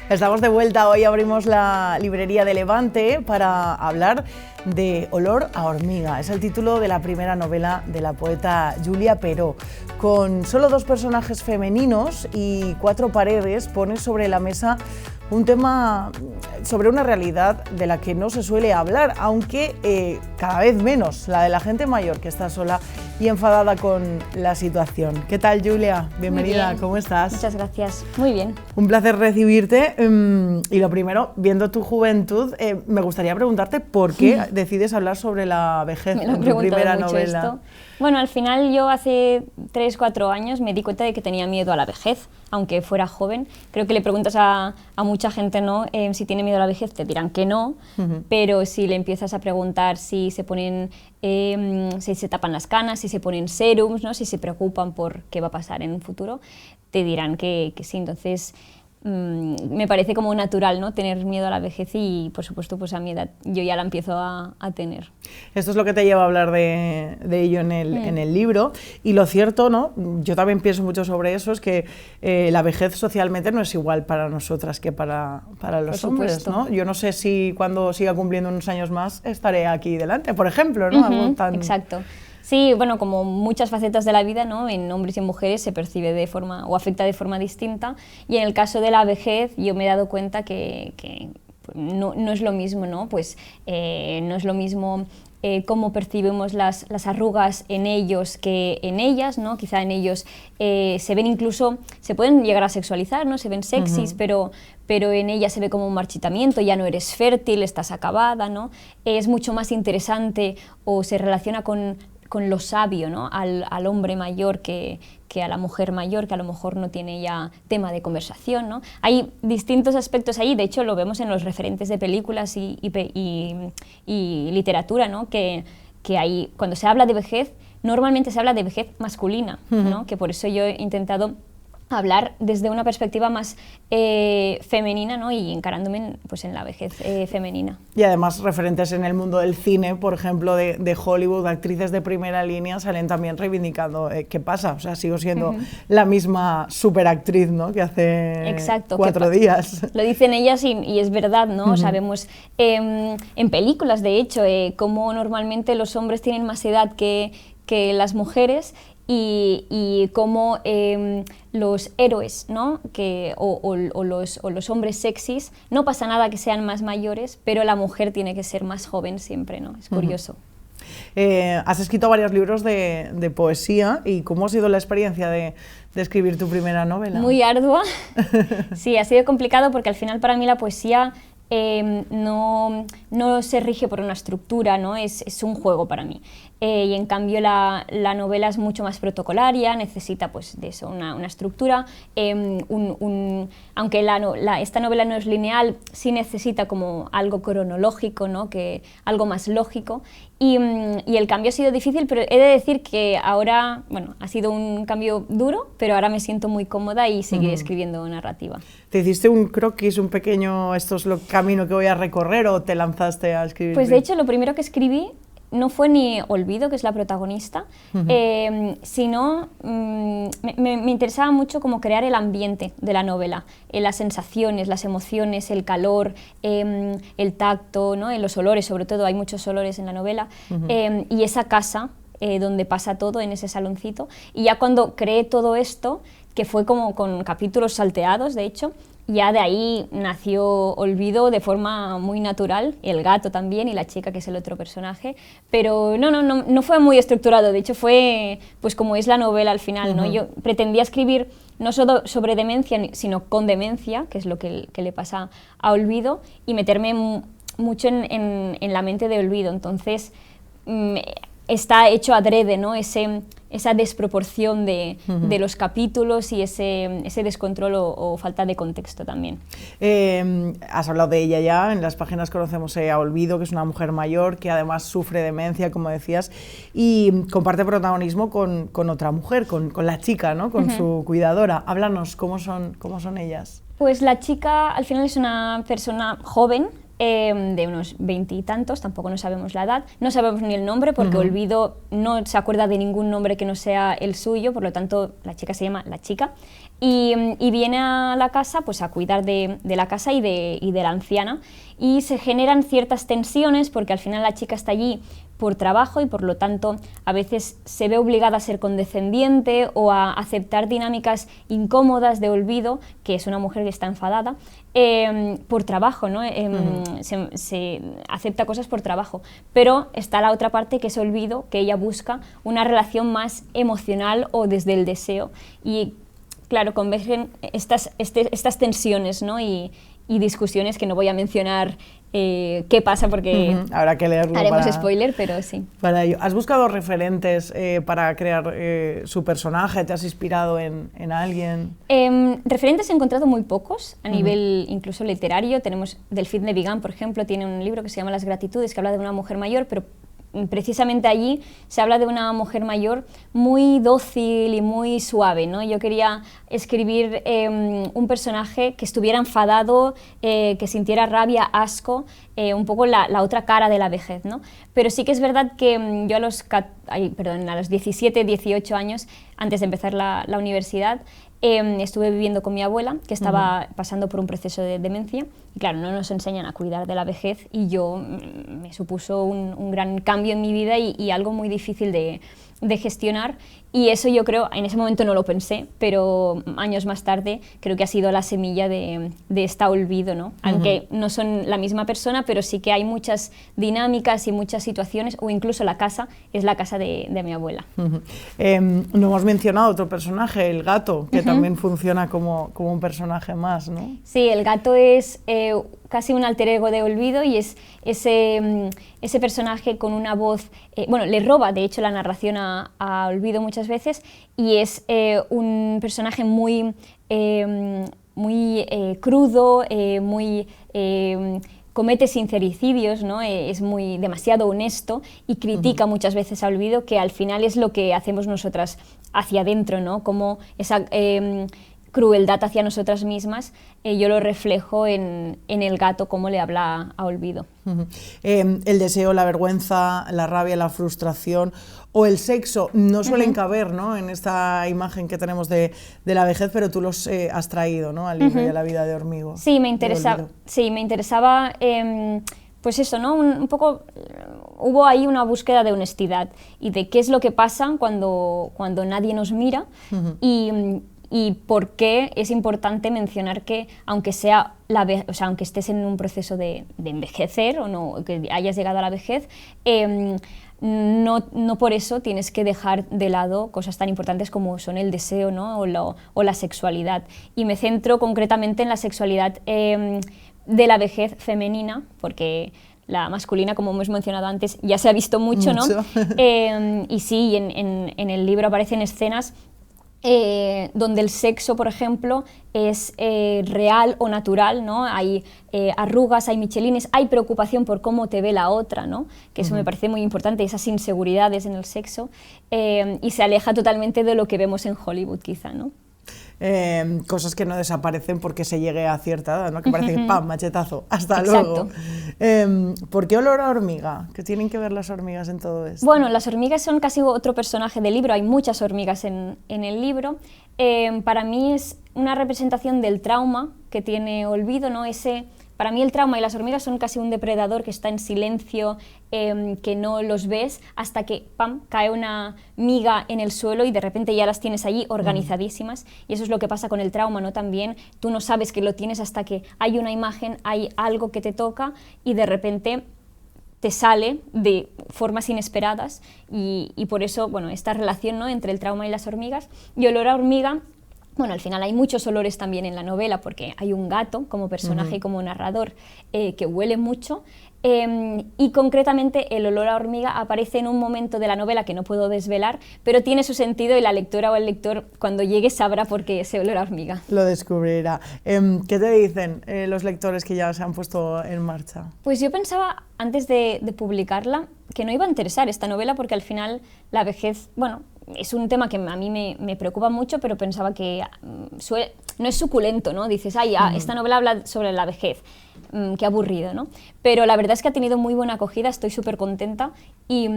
Estamos de vuelta, hoy abrimos la librería de Levante para hablar de Olor a hormiga. Es el título de la primera novela de la poeta Julia Peró. Con solo 2 personajes femeninos y 4 paredes pone sobre la mesa un tema sobre una realidad de la que no se suele hablar, aunque cada vez menos, la de la gente mayor que está sola y enfadada con la situación. ¿Qué tal, Julia? Bienvenida, bien. ¿Cómo estás? Muchas gracias, muy bien. Un placer recibirte y lo primero, viendo tu juventud, me gustaría preguntarte por qué decides hablar sobre la vejez Me lo he en tu preguntado primera mucho novela. esto. Bueno, al final yo hace 3-4 años me di cuenta de que tenía miedo a la vejez, aunque fuera joven. Creo que le preguntas a mucha gente, ¿no? Si tiene miedo a la vejez, te dirán que no, pero si le empiezas a preguntar si se ponen, si se tapan las canas, si se ponen serums, ¿no? Si se preocupan por qué va a pasar en un futuro, te dirán que sí. Entonces, me parece como natural, ¿no? Tener miedo a la vejez y, por supuesto, pues a mi edad yo ya la empiezo a tener. Esto es lo que te lleva a hablar de ello en el libro, y lo cierto, ¿no? Yo también pienso mucho sobre eso, es que la vejez socialmente no es igual para nosotras que para los hombres, ¿no? Yo no sé si cuando siga cumpliendo unos años más estaré aquí delante, por ejemplo, ¿no? Algo tan... Exacto. Sí, bueno, como muchas facetas de la vida, ¿no? En hombres y en mujeres se percibe de forma, o afecta de forma distinta, y en el caso de la vejez yo me he dado cuenta que no es lo mismo, ¿no? Pues no es lo mismo cómo percibimos las arrugas en ellos que en ellas, ¿no? Quizá en ellos se ven incluso, se pueden llegar a sexualizar, ¿no? Se ven sexys, pero en ellas se ve como un marchitamiento, ya no eres fértil, estás acabada, ¿no? Es mucho más interesante o se relaciona con lo sabio, ¿no? al hombre mayor que a la mujer mayor, que a lo mejor no tiene ya tema de conversación, ¿no? Hay distintos aspectos ahí, de hecho lo vemos en los referentes de películas y literatura, ¿no? Que hay, cuando se habla de vejez, normalmente se habla de vejez masculina, ¿no? Que por eso yo he intentado hablar desde una perspectiva más femenina, ¿no? Y encarándome pues, en la vejez femenina. Y además referentes en el mundo del cine, por ejemplo, de Hollywood, actrices de primera línea salen también reivindicando qué pasa, o sea, sigo siendo la misma superactriz, ¿no? Que hace Exacto, 4 días. Lo dicen ellas y es verdad, ¿no? Sabemos en películas, de hecho, cómo normalmente los hombres tienen más edad que las mujeres, y cómo los héroes, ¿no? o los hombres sexys, no pasa nada que sean más mayores, pero la mujer tiene que ser más joven siempre, ¿no? Es curioso. Has escrito varios libros de poesía, ¿y cómo ha sido la experiencia de escribir tu primera novela? Muy ardua. Sí, ha sido complicado porque al final para mí la poesía no se rige por una estructura, ¿no? Es un juego para mí. Y en cambio la novela es mucho más protocolaria, necesita pues, de eso, una estructura. Aunque esta novela no es lineal, sí necesita como algo cronológico, ¿no? Algo más lógico. Y el cambio ha sido difícil, pero he de decir que ahora, bueno, ha sido un cambio duro, pero ahora me siento muy cómoda y seguiré escribiendo narrativa. ¿Te hiciste un croquis, un pequeño, esto es el camino que voy a recorrer, o te lanzaste a escribir? Pues de hecho lo primero que escribí no fue ni Olvido, que es la protagonista, sino me interesaba mucho como crear el ambiente de la novela, las sensaciones, las emociones, el calor, el tacto, ¿no? Los olores, sobre todo, hay muchos olores en la novela, y esa casa donde pasa todo, en ese saloncito, y ya cuando creé todo esto, que fue como con capítulos salteados, de hecho, ya de ahí nació Olvido de forma muy natural, el gato también y la chica, que es el otro personaje, pero no fue muy estructurado, de hecho fue pues como es la novela al final, ¿no? Yo pretendía escribir no solo sobre demencia, sino con demencia, que es lo que le pasa a Olvido, y meterme mucho en la mente de Olvido, entonces está hecho adrede, ¿no? Esa desproporción de los capítulos y ese descontrol o falta de contexto también. Has hablado de ella ya, en las páginas conocemos a Olvido, que es una mujer mayor que además sufre demencia, como decías, y comparte protagonismo con otra mujer, con la chica, ¿no? Con su cuidadora. Háblanos, ¿cómo son ellas? Pues la chica al final es una persona joven, de unos 20 y tantos, tampoco no sabemos la edad, no sabemos ni el nombre porque Olvido no se acuerda de ningún nombre que no sea el suyo, por lo tanto la chica se llama La Chica, y viene a la casa pues a cuidar de la casa y de la anciana, y se generan ciertas tensiones porque al final la chica está allí por trabajo y por lo tanto a veces se ve obligada a ser condescendiente o a aceptar dinámicas incómodas de olvido, que es una mujer que está enfadada, por trabajo, ¿no? Se acepta cosas por trabajo, pero está la otra parte, que es olvido, que ella busca una relación más emocional o desde el deseo, y claro, convergen estas tensiones, ¿no? y discusiones que no voy a mencionar qué pasa porque habrá que leerlo, haremos spoiler, pero sí. Para ello. ¿Has buscado referentes para crear su personaje? ¿Te has inspirado en alguien? Referentes he encontrado muy pocos, a nivel incluso literario. Tenemos Delphine de Vigan, por ejemplo, tiene un libro que se llama Las Gratitudes, que habla de una mujer mayor, pero precisamente allí se habla de una mujer mayor muy dócil y muy suave, ¿no? Yo quería escribir un personaje que estuviera enfadado, que sintiera rabia, asco, un poco la otra cara de la vejez, ¿no? Pero sí que es verdad que yo a los 17, 18 años, antes de empezar la universidad, estuve viviendo con mi abuela, que estaba pasando por un proceso de demencia, y claro, no nos enseñan a cuidar de la vejez, y yo me supuso un gran cambio en mi vida y algo muy difícil de gestionar, y eso yo creo, en ese momento no lo pensé, pero años más tarde creo que ha sido la semilla de este olvido, ¿no? Aunque no son la misma persona, pero sí que hay muchas dinámicas y muchas situaciones, o incluso la casa es la casa de mi abuela. No hemos mencionado otro personaje, el gato, que también funciona como un personaje más, ¿no? Sí, el gato es casi un alter ego de olvido, y es ese personaje con una voz, bueno, le roba de hecho la narración a olvido muchas veces, y es un personaje muy crudo, comete sincericidios, ¿no? Es demasiado honesto y critica muchas veces a olvido, que al final es lo que hacemos nosotras hacia adentro, ¿no? Como esa crueldad hacia nosotras mismas, yo lo reflejo en el gato, cómo le habla a olvido. El deseo, la vergüenza, la rabia, la frustración o el sexo no suelen caber, ¿no?, en esta imagen que tenemos de la vejez, pero tú los has traído, ¿no?, al libro y a la vida de Hormigo. Sí, me interesaba pues eso, ¿no? Un poco hubo ahí una búsqueda de honestidad y de qué es lo que pasa cuando nadie nos mira, y por qué es importante mencionar que aunque aunque estés en un proceso de envejecer o no, que hayas llegado a la vejez, no por eso tienes que dejar de lado cosas tan importantes como son el deseo, ¿no?, o la sexualidad. Y me centro concretamente en la sexualidad de la vejez femenina, porque la masculina, como hemos mencionado antes, ya se ha visto mucho, ¿no? Y sí, en el libro aparecen escenas donde el sexo, por ejemplo, es real o natural, ¿no? Hay arrugas, hay michelines, hay preocupación por cómo te ve la otra, ¿no? Que eso me parece muy importante, esas inseguridades en el sexo, y se aleja totalmente de lo que vemos en Hollywood, quizá, ¿no? Cosas que no desaparecen porque se llegue a cierta edad, ¿no? Que parece que ¡pam!, machetazo, hasta Exacto. luego. ¿Por qué olor a hormiga? ¿Qué tienen que ver las hormigas en todo esto? Bueno, las hormigas son casi otro personaje del libro, hay muchas hormigas en el libro. Para mí es una representación del trauma que tiene olvido, ¿no? Para mí el trauma y las hormigas son casi un depredador que está en silencio, que no los ves hasta que ¡pam!, cae una miga en el suelo y de repente ya las tienes allí organizadísimas. Y eso es lo que pasa con el trauma, ¿no? También tú no sabes que lo tienes hasta que hay una imagen, hay algo que te toca y de repente te sale de formas inesperadas, y por eso, bueno, esta relación, ¿no?, entre el trauma y las hormigas. Y olor a hormiga, bueno, al final hay muchos olores también en la novela, porque hay un gato como personaje y como narrador que huele mucho, y concretamente el olor a hormiga aparece en un momento de la novela que no puedo desvelar, pero tiene su sentido y la lectora o el lector cuando llegue sabrá por qué ese olor a hormiga. Lo descubrirá. ¿Qué te dicen los lectores que ya se han puesto en marcha? Pues yo pensaba, antes de publicarla, que no iba a interesar esta novela porque al final la vejez, bueno, es un tema que a mí me preocupa mucho, pero pensaba que no es suculento, ¿no? Dices, esta novela habla sobre la vejez. qué aburrido, ¿no? Pero la verdad es que ha tenido muy buena acogida, estoy súper contenta y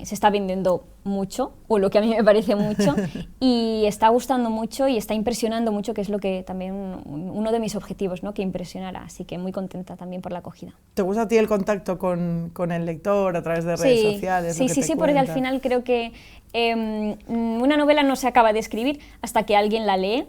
se está vendiendo mucho, o lo que a mí me parece mucho, y está gustando mucho y está impresionando mucho, que es lo que también uno de mis objetivos, ¿no? Que impresionara, así que muy contenta también por la acogida. ¿Te gusta a ti el contacto con el lector a través de redes sociales? Sí, porque al final creo que una novela no se acaba de escribir hasta que alguien la lee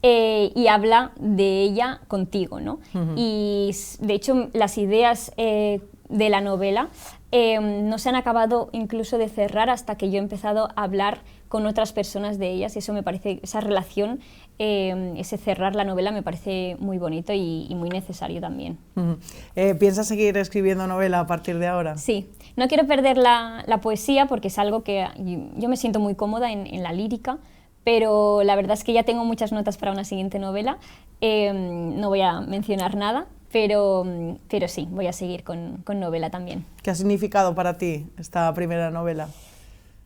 y habla de ella contigo, ¿no? Y de hecho las ideas de la novela no se han acabado incluso de cerrar hasta que yo he empezado a hablar con otras personas de ellas, y eso me parece, esa relación, ese cerrar la novela me parece muy bonito y muy necesario también. ¿Piensas seguir escribiendo novela a partir de ahora? Sí, no quiero perder la poesía porque es algo que yo me siento muy cómoda en la lírica, pero la verdad es que ya tengo muchas notas para una siguiente novela, no voy a mencionar nada, pero sí, voy a seguir con novela también. ¿Qué ha significado para ti esta primera novela?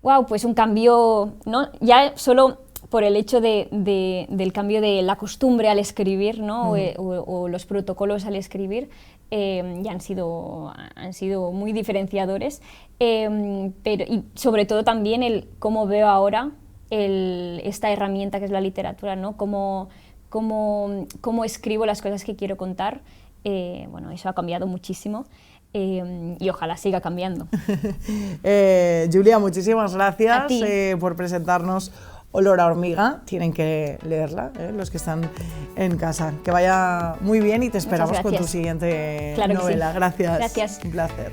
Wow, pues un cambio, ¿no? Ya solo por el hecho del cambio de la costumbre al escribir, ¿no? O los protocolos al escribir, ya han sido muy diferenciadores, y sobre todo también el cómo veo ahora esta herramienta que es la literatura, ¿no? Cómo escribo las cosas que quiero contar. Bueno, eso ha cambiado muchísimo y ojalá siga cambiando. Julia, muchísimas gracias A ti. por presentarnos Olor a hormiga. Tienen que leerla, los que están en casa. Que vaya muy bien y te esperamos con tu siguiente Claro que sí. novela. Gracias. Gracias. Un placer.